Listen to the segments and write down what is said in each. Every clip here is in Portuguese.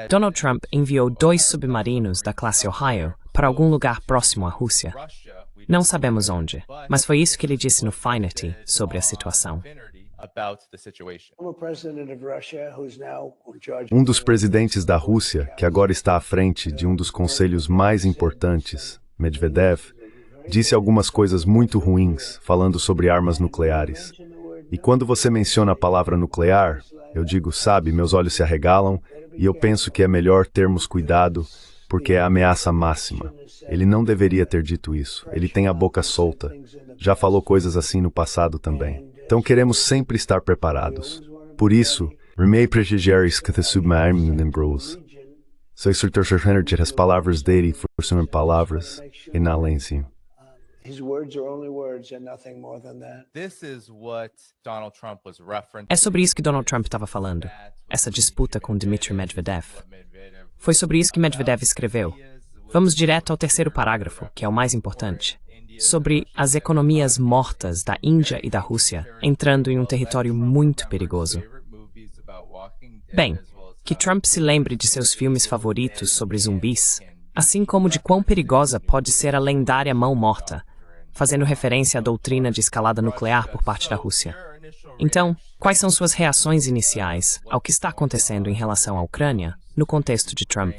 Donald Trump enviou 2 submarinos da classe Ohio para algum lugar próximo à Rússia. Não sabemos onde, mas foi isso que ele disse no Finity sobre a situação. Um dos presidentes da Rússia, que agora está à frente de um dos conselhos mais importantes, Medvedev, disse algumas coisas muito ruins, falando sobre armas nucleares. E quando você menciona a palavra nuclear, eu digo, sabe, meus olhos se arregalam e eu penso que é melhor termos cuidado, porque é a ameaça máxima. Ele não deveria ter dito isso. Ele tem a boca solta. Já falou coisas assim no passado também. Então queremos sempre estar preparados. Por isso, remei prestigiares que te submarinem grows. Sou instrutor de as palavras dele foram palavras e na lencinho. É sobre isso que Donald Trump estava falando, essa disputa com Dmitry Medvedev. Foi sobre isso que Medvedev escreveu. Vamos direto ao terceiro parágrafo, que é o mais importante. Sobre as economias mortas da Índia e da Rússia entrando em um território muito perigoso. Bem, que Trump se lembre de seus filmes favoritos sobre zumbis, assim como de quão perigosa pode ser a lendária mão morta, fazendo referência à doutrina de escalada nuclear por parte da Rússia. Então, quais são suas reações iniciais ao que está acontecendo em relação à Ucrânia no contexto de Trump,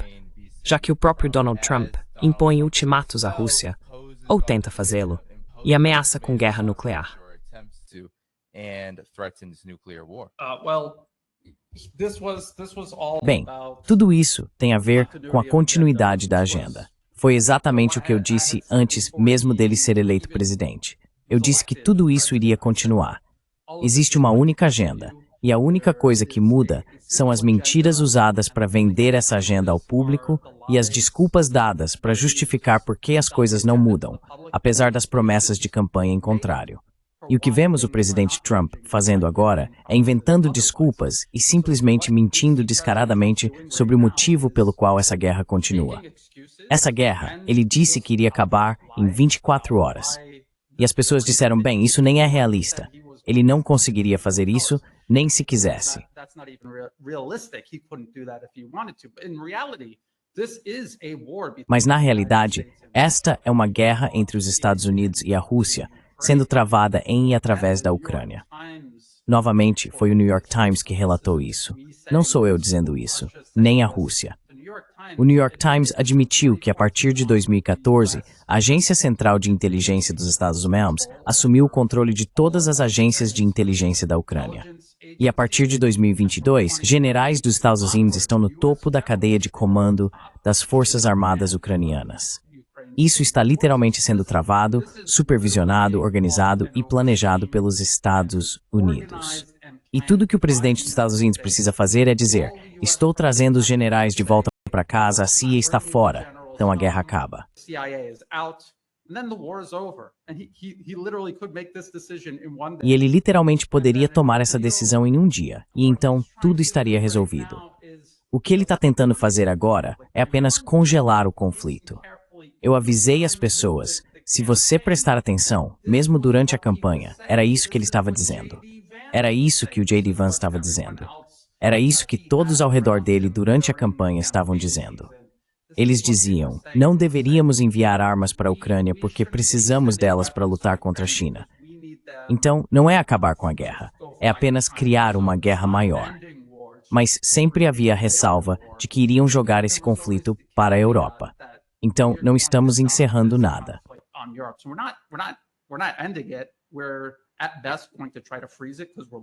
já que o próprio Donald Trump impõe ultimatos à Rússia, ou tenta fazê-lo, e ameaça com guerra nuclear? Bem, tudo isso tem a ver com a continuidade da agenda. Foi exatamente o que eu disse antes mesmo dele ser eleito presidente. Eu disse que tudo isso iria continuar. Existe uma única agenda, e a única coisa que muda são as mentiras usadas para vender essa agenda ao público e as desculpas dadas para justificar por que as coisas não mudam, apesar das promessas de campanha em contrário. E o que vemos o presidente Trump fazendo agora é inventando desculpas e simplesmente mentindo descaradamente sobre o motivo pelo qual essa guerra continua. Essa guerra, ele disse que iria acabar em 24 horas. E as pessoas disseram, bem, isso nem é realista. Ele não conseguiria fazer isso nem se quisesse. Mas na realidade, esta é uma guerra entre os Estados Unidos e a Rússia, sendo travada em e através da Ucrânia. Novamente, foi o New York Times que relatou isso. Não sou eu dizendo isso, nem a Rússia. O New York Times admitiu que, a partir de 2014, a Agência Central de Inteligência dos Estados Unidos assumiu o controle de todas as agências de inteligência da Ucrânia. E, a partir de 2022, generais dos Estados Unidos estão no topo da cadeia de comando das Forças Armadas Ucranianas. Isso está literalmente sendo travado, supervisionado, organizado e planejado pelos Estados Unidos. E tudo que o presidente dos Estados Unidos precisa fazer é dizer: estou trazendo os generais de volta para casa, a CIA está fora, então a guerra acaba. E ele literalmente poderia tomar essa decisão em um dia, e então tudo estaria resolvido. O que ele está tentando fazer agora é apenas congelar o conflito. Eu avisei as pessoas, se você prestar atenção, mesmo durante a campanha, era isso que ele estava dizendo. Era isso que o J.D. Vance estava dizendo. Era isso que todos ao redor dele durante a campanha estavam dizendo. Eles diziam, não deveríamos enviar armas para a Ucrânia porque precisamos delas para lutar contra a China. Então, não é acabar com a guerra, é apenas criar uma guerra maior. Mas sempre havia a ressalva de que iriam jogar esse conflito para a Europa. Então, não estamos encerrando nada.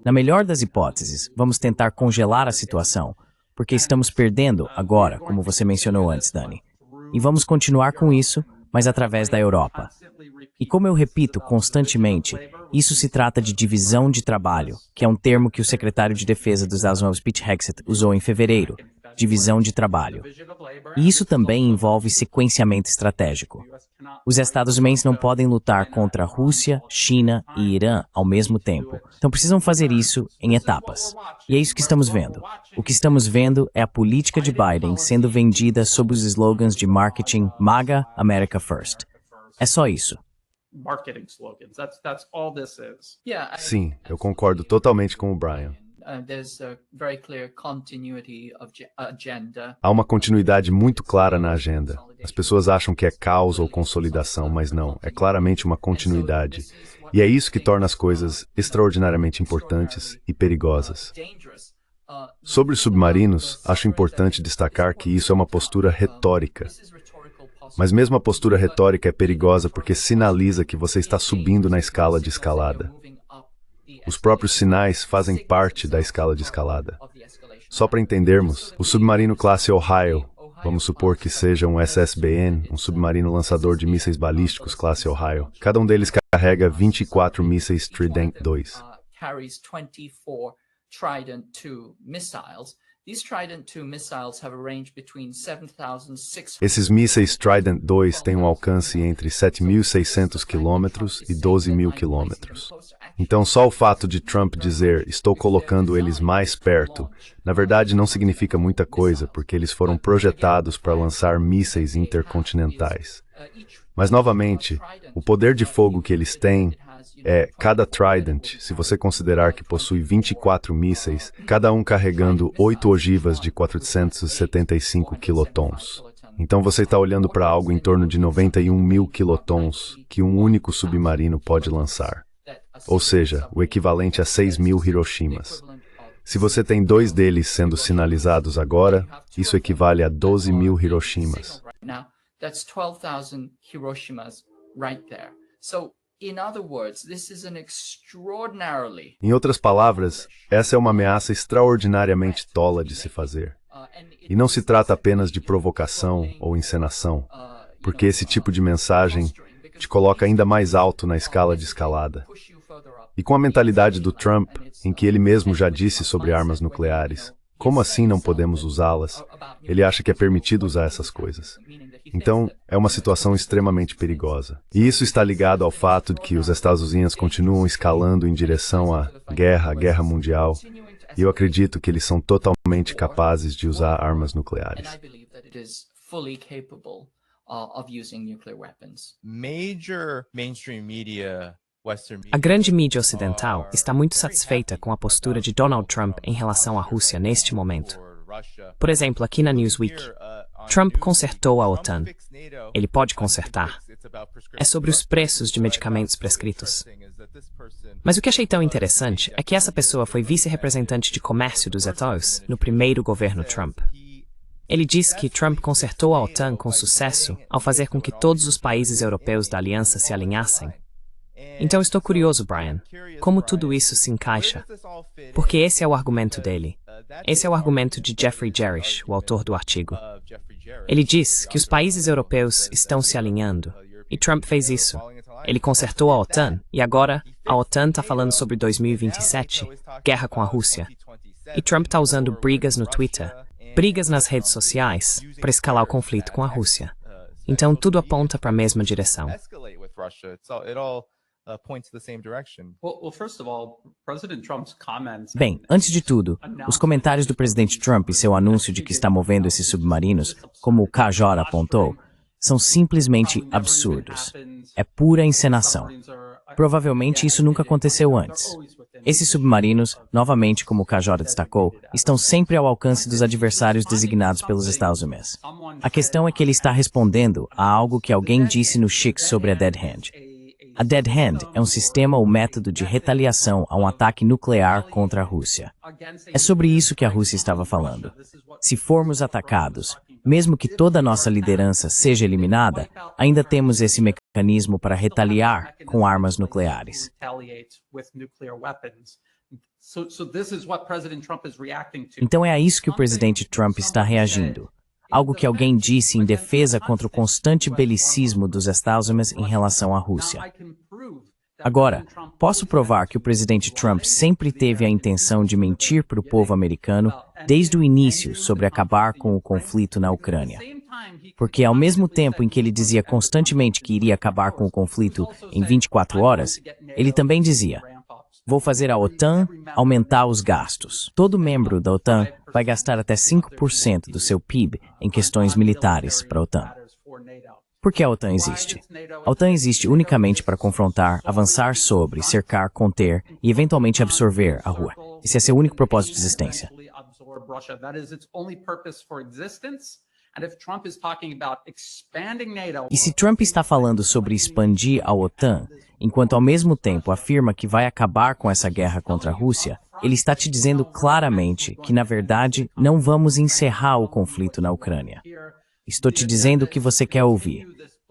Na melhor das hipóteses, vamos tentar congelar a situação, porque estamos perdendo agora, como você mencionou antes, Dani. E vamos continuar com isso, mas através da Europa. E como eu repito constantemente, isso se trata de divisão de trabalho, que é um termo que o secretário de Defesa dos Estados Unidos, Pete Hegseth, usou em fevereiro. Divisão de trabalho. E isso também envolve sequenciamento estratégico. Os Estados Unidos não podem lutar contra a Rússia, China e Irã ao mesmo tempo. Então precisam fazer isso em etapas. E é isso que estamos vendo. O que estamos vendo é a política de Biden sendo vendida sob os slogans de marketing MAGA, America First. É só isso. Sim, eu concordo totalmente com o Brian. Há uma continuidade muito clara na agenda. As pessoas acham que é caos ou consolidação, mas não, é claramente uma continuidade. E é isso que torna as coisas extraordinariamente importantes e perigosas. Sobre os submarinos, acho importante destacar que isso é uma postura retórica. Mas mesmo a postura retórica é perigosa porque sinaliza que você está subindo na escala de escalada. Os próprios sinais fazem parte da escala de escalada. Só para entendermos, o submarino classe Ohio, vamos supor que seja um SSBN, um submarino lançador de mísseis balísticos classe Ohio, cada um deles carrega 24 mísseis Trident II. Esses mísseis Trident II têm um alcance entre 7.600 km e 12.000 km. Então, só o fato de Trump dizer "estou colocando eles mais perto", na verdade não significa muita coisa, porque eles foram projetados para lançar mísseis intercontinentais. Mas, novamente, o poder de fogo que eles têm é cada Trident, se você considerar que possui 24 mísseis, cada um carregando 8 ogivas de 475 quilotons. Então você está olhando para algo em torno de 91.000 quilotons que um único submarino pode lançar. Ou seja, o equivalente a 6.000 Hiroshimas. Se você tem 2 deles sendo sinalizados agora, isso equivale a 12.000 Hiroshimas. Em outras palavras, essa é uma ameaça extraordinariamente tola de se fazer. E não se trata apenas de provocação ou encenação, porque esse tipo de mensagem te coloca ainda mais alto na escala de escalada. E com a mentalidade do Trump, em que ele mesmo já disse sobre armas nucleares, como assim não podemos usá-las? Ele acha que é permitido usar essas coisas. Então, é uma situação extremamente perigosa. E isso está ligado ao fato de que os Estados Unidos continuam escalando em direção à guerra mundial, e eu acredito que eles são totalmente capazes de usar armas nucleares. A grande mídia ocidental está muito satisfeita com a postura de Donald Trump em relação à Rússia neste momento. Por exemplo, aqui na Newsweek, Trump consertou a OTAN. Ele pode consertar. É sobre os preços de medicamentos prescritos. Mas o que achei tão interessante é que essa pessoa foi vice-representante de comércio dos Estados no primeiro governo Trump. Ele disse que Trump consertou a OTAN com sucesso ao fazer com que todos os países europeus da aliança se alinhassem. Então estou curioso, Brian, como tudo isso se encaixa? Porque esse é o argumento dele. Esse é o argumento de Jeffrey Gerish, o autor do artigo. Ele diz que os países europeus estão se alinhando, e Trump fez isso. Ele consertou a OTAN, e agora a OTAN está falando sobre 2027, guerra com a Rússia. E Trump está usando brigas no Twitter, brigas nas redes sociais, para escalar o conflito com a Rússia. Então tudo aponta para a mesma direção. Bem, antes de tudo, os comentários do presidente Trump e seu anúncio de que está movendo esses submarinos, como o KJ apontou, são simplesmente absurdos. É pura encenação. Provavelmente isso nunca aconteceu antes. Esses submarinos, novamente como o KJ destacou, estão sempre ao alcance dos adversários designados pelos Estados Unidos. A questão é que ele está respondendo a algo que alguém disse no Chick sobre a Dead Hand. A Dead Hand é um sistema ou método de retaliação a um ataque nuclear contra a Rússia. É sobre isso que a Rússia estava falando. Se formos atacados, mesmo que toda a nossa liderança seja eliminada, ainda temos esse mecanismo para retaliar com armas nucleares. Então é a isso que o presidente Trump está reagindo. Algo que alguém disse em defesa contra o constante belicismo dos Estados Unidos em relação à Rússia. Agora, posso provar que o presidente Trump sempre teve a intenção de mentir para o povo americano desde o início sobre acabar com o conflito na Ucrânia. Porque ao mesmo tempo em que ele dizia constantemente que iria acabar com o conflito em 24 horas, ele também dizia: vou fazer a OTAN aumentar os gastos. Todo membro da OTAN vai gastar até 5% do seu PIB em questões militares para a OTAN. Por que a OTAN existe? A OTAN existe unicamente para confrontar, avançar sobre, cercar, conter e eventualmente absorver a Rússia. Esse é seu único propósito de existência. E se Trump está falando sobre expandir a OTAN, enquanto ao mesmo tempo afirma que vai acabar com essa guerra contra a Rússia, ele está te dizendo claramente que, na verdade, não vamos encerrar o conflito na Ucrânia. Estou te dizendo o que você quer ouvir.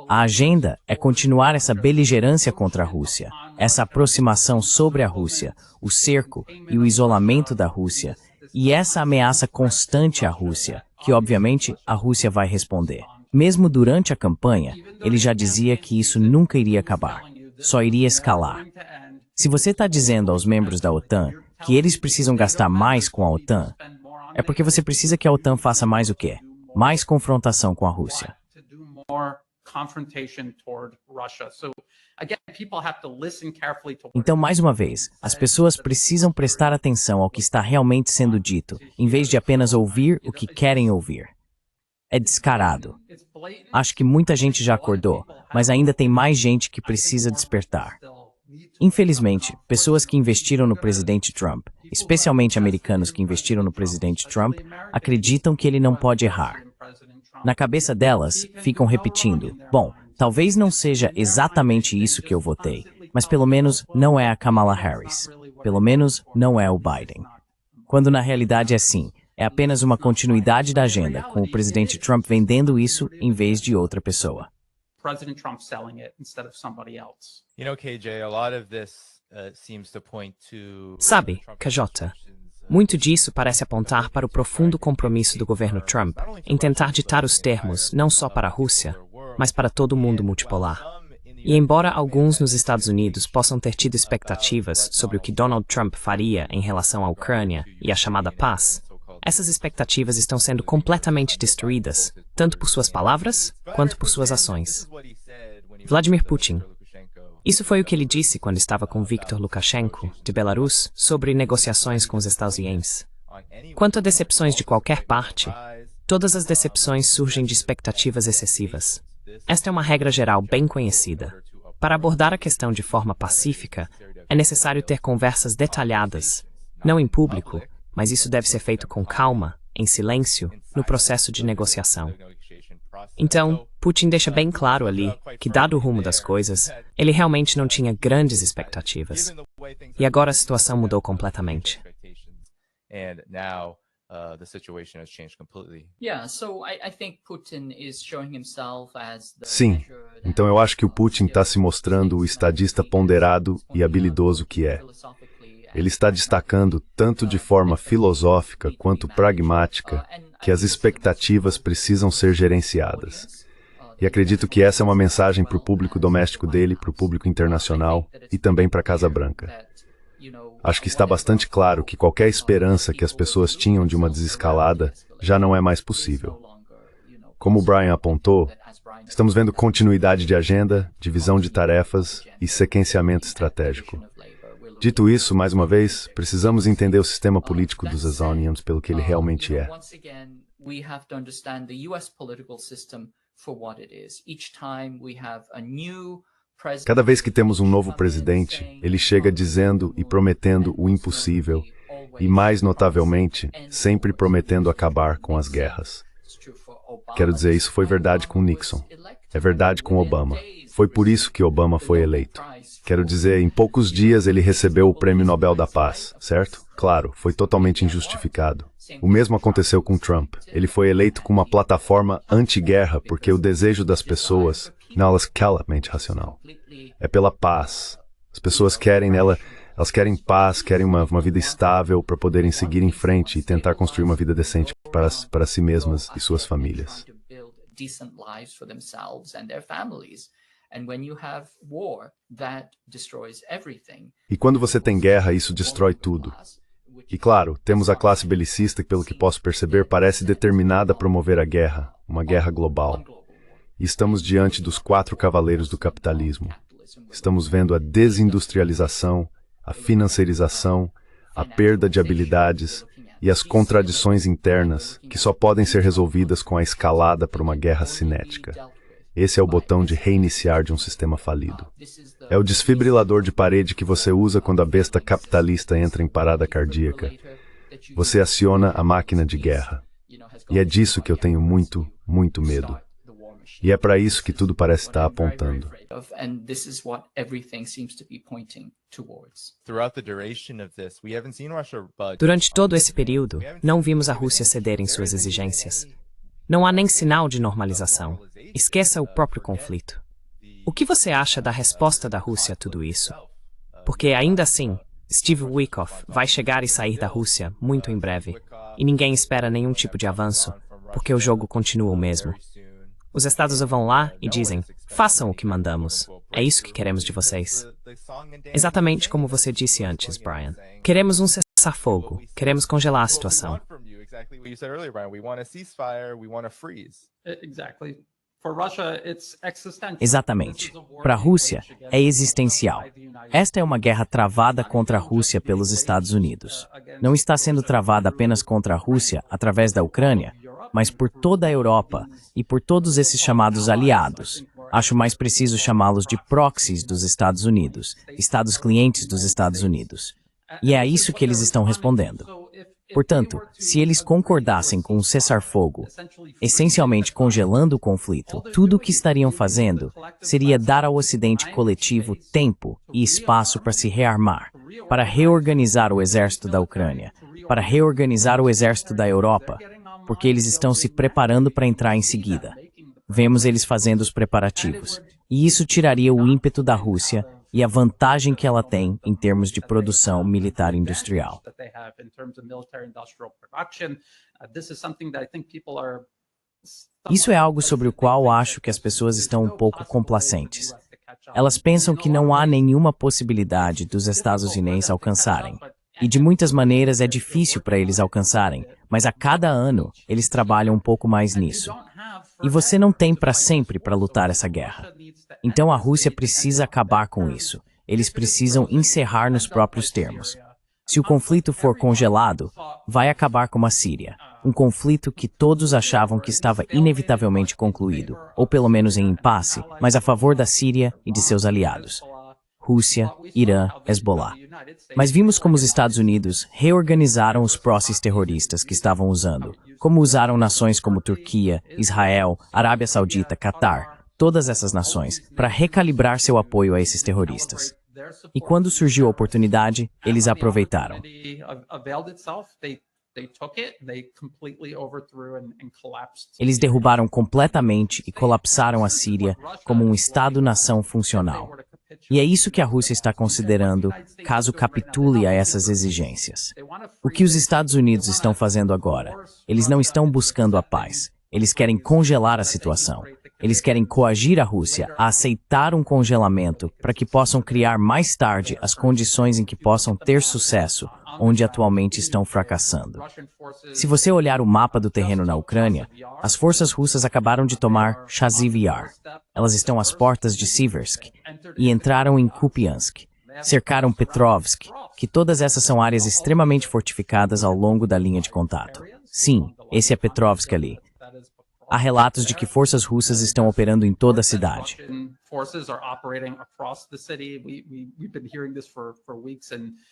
A agenda é continuar essa beligerância contra a Rússia, essa aproximação sobre a Rússia, o cerco e o isolamento da Rússia, e essa ameaça constante à Rússia, que obviamente a Rússia vai responder. Mesmo durante a campanha, ele já dizia que isso nunca iria acabar, só iria escalar. Se você está dizendo aos membros da OTAN que eles precisam gastar mais com a OTAN, é porque você precisa que a OTAN faça mais o quê? Mais confrontação com a Rússia. Então, mais uma vez, as pessoas precisam prestar atenção ao que está realmente sendo dito, em vez de apenas ouvir o que querem ouvir. É descarado. Acho que muita gente já acordou, mas ainda tem mais gente que precisa despertar. Infelizmente, pessoas que investiram no presidente Trump, especialmente americanos que investiram no presidente Trump, acreditam que ele não pode errar. Na cabeça delas, ficam repetindo, bom, talvez não seja exatamente isso que eu votei, mas pelo menos não é a Kamala Harris. Pelo menos não é o Biden. Quando na realidade é sim, é apenas uma continuidade da agenda, com o presidente Trump vendendo isso em vez de outra pessoa. President Trump selling it instead of somebody else. KJ, a lot of this seems to point to Sabe, KJ, muito disso parece apontar para o profundo compromisso do governo Trump em tentar ditar os termos não só para a Rússia, mas para todo o mundo multipolar. E embora alguns nos Estados Unidos possam ter tido expectativas sobre o que Donald Trump faria em relação à Ucrânia e à chamada paz, essas expectativas estão sendo completamente destruídas, tanto por suas palavras quanto por suas ações. Vladimir Putin. Isso foi o que ele disse quando estava com Viktor Lukashenko, de Belarus, sobre negociações com os estausienses. Quanto a decepções de qualquer parte, todas as decepções surgem de expectativas excessivas. Esta é uma regra geral bem conhecida. Para abordar a questão de forma pacífica, é necessário ter conversas detalhadas, não em público, mas isso deve ser feito com calma, em silêncio, no processo de negociação. Então, Putin deixa bem claro ali que, dado o rumo das coisas, ele realmente não tinha grandes expectativas. E agora a situação mudou completamente. Sim, então eu acho que o Putin está se mostrando o estadista ponderado e habilidoso que é. Ele está destacando, tanto de forma filosófica quanto pragmática, que as expectativas precisam ser gerenciadas. E acredito que essa é uma mensagem para o público doméstico dele, para o público internacional e também para a Casa Branca. Acho que está bastante claro que qualquer esperança que as pessoas tinham de uma desescalada já não é mais possível. Como o Brian apontou, estamos vendo continuidade de agenda, divisão de tarefas e sequenciamento estratégico. Dito isso, mais uma vez, precisamos entender o sistema político dos Azonians pelo que ele realmente é. Cada vez que temos um novo presidente, ele chega dizendo e prometendo o impossível, e mais notavelmente, sempre prometendo acabar com as guerras. Quero dizer, isso foi verdade com Nixon. É verdade com Obama. Foi por isso que Obama foi eleito. Quero dizer, em poucos dias ele recebeu o Prêmio Nobel da Paz, certo? Claro, foi totalmente injustificado. O mesmo aconteceu com Trump. Ele foi eleito com uma plataforma anti-guerra porque o desejo das pessoas, não, elas claramente racional, é pela paz. As pessoas querem nela, elas querem paz, querem uma vida estável para poderem seguir em frente e tentar construir uma vida decente para si mesmas e suas famílias. E quando você tem guerra, isso destrói tudo. E claro, temos a classe belicista que, pelo que posso perceber, parece determinada a promover a guerra, uma guerra global. E estamos diante dos 4 cavaleiros do capitalismo. Estamos vendo a desindustrialização, a financiarização, a perda de habilidades e as contradições internas que só podem ser resolvidas com a escalada para uma guerra cinética. Esse é o botão de reiniciar de um sistema falido. É o desfibrilador de parede que você usa quando a besta capitalista entra em parada cardíaca. Você aciona a máquina de guerra. E é disso que eu tenho muito, muito medo. E é para isso que tudo parece estar apontando. Durante todo esse período, não vimos a Rússia ceder em suas exigências. Não há nem sinal de normalização. Esqueça o próprio conflito. O que você acha da resposta da Rússia a tudo isso? Porque, ainda assim, Steve Witkoff vai chegar e sair da Rússia muito em breve, e ninguém espera nenhum tipo de avanço, porque o jogo continua o mesmo. Os Estados vão lá e dizem, façam o que mandamos. É isso que queremos de vocês. Exatamente como você disse antes, Brian. Queremos um cessar-fogo. Queremos congelar a situação. Exatamente. Para a Rússia, é existencial. Esta é uma guerra travada contra a Rússia pelos Estados Unidos. Não está sendo travada apenas contra a Rússia através da Ucrânia, mas por toda a Europa e por todos esses chamados aliados. Acho mais preciso chamá-los de proxies dos Estados Unidos, estados clientes dos Estados Unidos. E é a isso que eles estão respondendo. Portanto, se eles concordassem com um cessar-fogo, essencialmente congelando o conflito, tudo o que estariam fazendo seria dar ao Ocidente coletivo tempo e espaço para se rearmar, para reorganizar o exército da Ucrânia, para reorganizar o exército da Europa, porque eles estão se preparando para entrar em seguida. Vemos eles fazendo os preparativos. E isso tiraria o ímpeto da Rússia e a vantagem que ela tem em termos de produção militar industrial. Isso é algo sobre o qual acho que as pessoas estão um pouco complacentes. Elas pensam que não há nenhuma possibilidade dos estadunidenses alcançarem. E de muitas maneiras é difícil para eles alcançarem, mas a cada ano eles trabalham um pouco mais nisso. E você não tem para sempre para lutar essa guerra. Então a Rússia precisa acabar com isso. Eles precisam encerrar nos próprios termos. Se o conflito for congelado, vai acabar como a Síria. Um conflito que todos achavam que estava inevitavelmente concluído, ou pelo menos em impasse, mas a favor da Síria e de seus aliados. Rússia, Irã, Hezbollah. Mas vimos como os Estados Unidos reorganizaram os proxies terroristas que estavam usando, como usaram nações como Turquia, Israel, Arábia Saudita, Catar, todas essas nações, para recalibrar seu apoio a esses terroristas. E quando surgiu a oportunidade, eles a aproveitaram. Eles derrubaram completamente e colapsaram a Síria como um Estado-nação funcional. E é isso que a Rússia está considerando, caso capitule a essas exigências. O que os Estados Unidos estão fazendo agora? Eles não estão buscando a paz. Eles querem congelar a situação. Eles querem coagir a Rússia a aceitar um congelamento para que possam criar mais tarde as condições em que possam ter sucesso, onde atualmente estão fracassando. Se você olhar o mapa do terreno na Ucrânia, as forças russas acabaram de tomar Chasiv Yar. Elas estão às portas de Siversk e entraram em Kupiansk. Cercaram Petrovsk, que todas essas são áreas extremamente fortificadas ao longo da linha de contato. Sim, esse é Petrovsk ali. Há relatos de que forças russas estão operando em toda a cidade.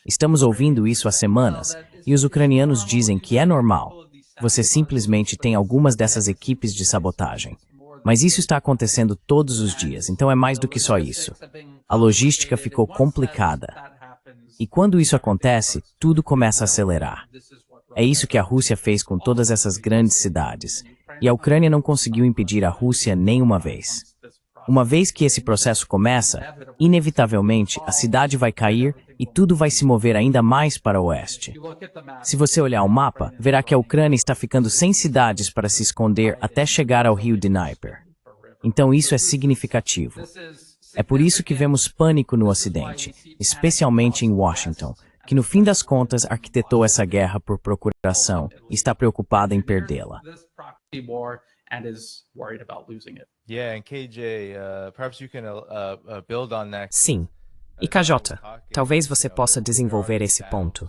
Estamos ouvindo isso há semanas, e os ucranianos dizem que é normal. Você simplesmente tem algumas dessas equipes de sabotagem. Mas isso está acontecendo todos os dias, então é mais do que só isso. A logística ficou complicada. E quando isso acontece, tudo começa a acelerar. É isso que a Rússia fez com todas essas grandes cidades. E a Ucrânia não conseguiu impedir a Rússia nenhuma vez. Uma vez que esse processo começa, inevitavelmente a cidade vai cair e tudo vai se mover ainda mais para o oeste. Se você olhar o mapa, verá que a Ucrânia está ficando sem cidades para se esconder até chegar ao rio Dnieper. Então isso é significativo. É por isso que vemos pânico no Ocidente, especialmente em Washington, que no fim das contas arquitetou essa guerra por procuração e está preocupada em perdê-la. Sim. E KJ, talvez você possa desenvolver esse ponto.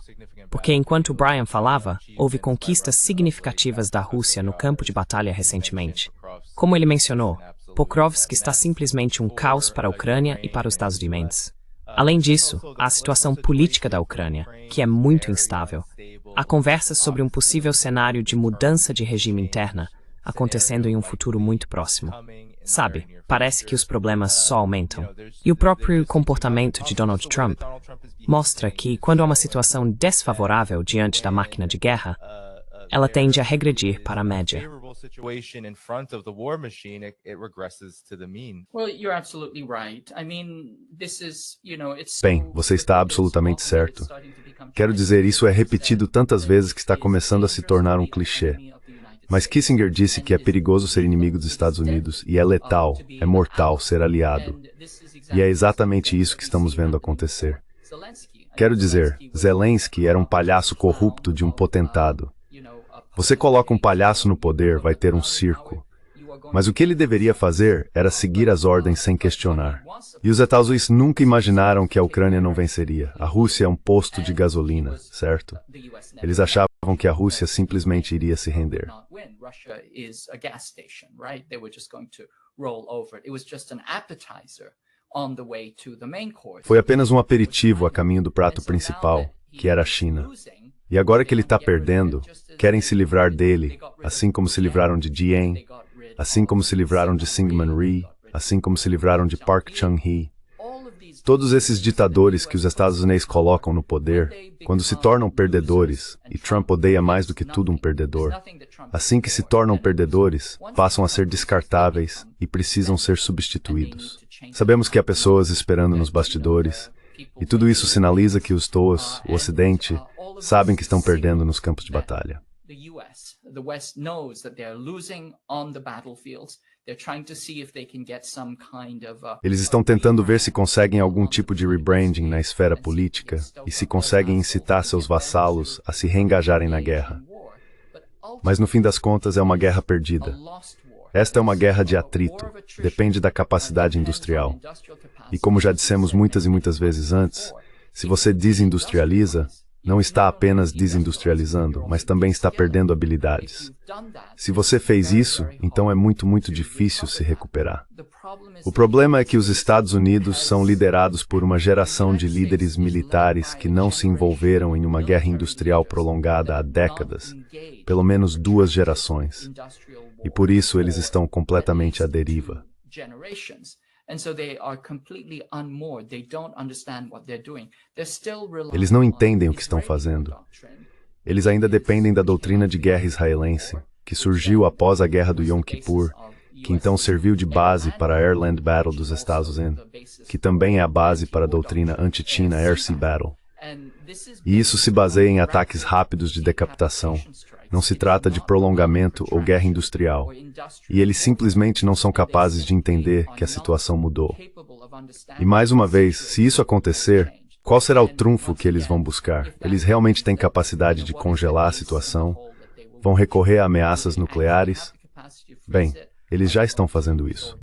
Porque enquanto Brian falava, houve conquistas significativas da Rússia no campo de batalha recentemente. Como ele mencionou, Pokrovsk está simplesmente um caos para a Ucrânia e para os Estados Unidos. Além disso, há a situação política da Ucrânia, que é muito instável. Há conversas sobre um possível cenário de mudança de regime interna acontecendo em um futuro muito próximo. Sabe, parece que os problemas só aumentam. E o próprio comportamento de Donald Trump mostra que, quando há uma situação desfavorável diante da máquina de guerra, ela tende a regredir para a média. Bem, você está absolutamente certo. Quero dizer, isso é repetido tantas vezes que está começando a se tornar um clichê. Mas Kissinger disse que é perigoso ser inimigo dos Estados Unidos e é letal, é mortal ser aliado. E é exatamente isso que estamos vendo acontecer. Quero dizer, Zelensky era um palhaço corrupto de um potentado. Você coloca um palhaço no poder, vai ter um circo. Mas o que ele deveria fazer era seguir as ordens sem questionar. E os Estados Unidos nunca imaginaram que a Ucrânia não venceria. A Rússia é um posto de gasolina, certo? Eles achavam que a Rússia simplesmente iria se render. Foi apenas um aperitivo a caminho do prato principal, que era a China. E agora que ele está perdendo, querem se livrar dele, assim como se livraram de Jiang, assim como se livraram de Syngman Rhee, assim como se livraram de Park Chung-hee. Todos esses ditadores que os Estados Unidos colocam no poder, quando se tornam perdedores, e Trump odeia mais do que tudo um perdedor, assim que se tornam perdedores, passam a ser descartáveis e precisam ser substituídos. Sabemos que há pessoas esperando nos bastidores, e tudo isso sinaliza que os TOAS, o Ocidente, sabem que estão perdendo nos campos de batalha. Eles estão tentando ver se conseguem algum tipo de rebranding na esfera política e se conseguem incitar seus vassalos a se reengajarem na guerra. Mas no fim das contas é uma guerra perdida. Esta é uma guerra de atrito, depende da capacidade industrial. E como já dissemos muitas e muitas vezes antes, se você desindustrializa, não está apenas desindustrializando, mas também está perdendo habilidades. Se você fez isso, então é muito, muito difícil se recuperar. O problema é que os Estados Unidos são liderados por uma geração de líderes militares que não se envolveram em uma guerra industrial prolongada há décadas, pelo menos 2 gerações. E por isso eles estão completamente à deriva. Eles não entendem o que estão fazendo. Eles ainda dependem da doutrina de guerra israelense, que surgiu após a guerra do Yom Kippur, que então serviu de base para a Air Land Battle dos Estados Unidos, que também é a base para a doutrina anti-China Air Sea Battle. E isso se baseia em ataques rápidos de decapitação. Não se trata de prolongamento ou guerra industrial. E eles simplesmente não são capazes de entender que a situação mudou. E mais uma vez, se isso acontecer, qual será o trunfo que eles vão buscar? Eles realmente têm capacidade de congelar a situação? Vão recorrer a ameaças nucleares? Bem, eles já estão fazendo isso.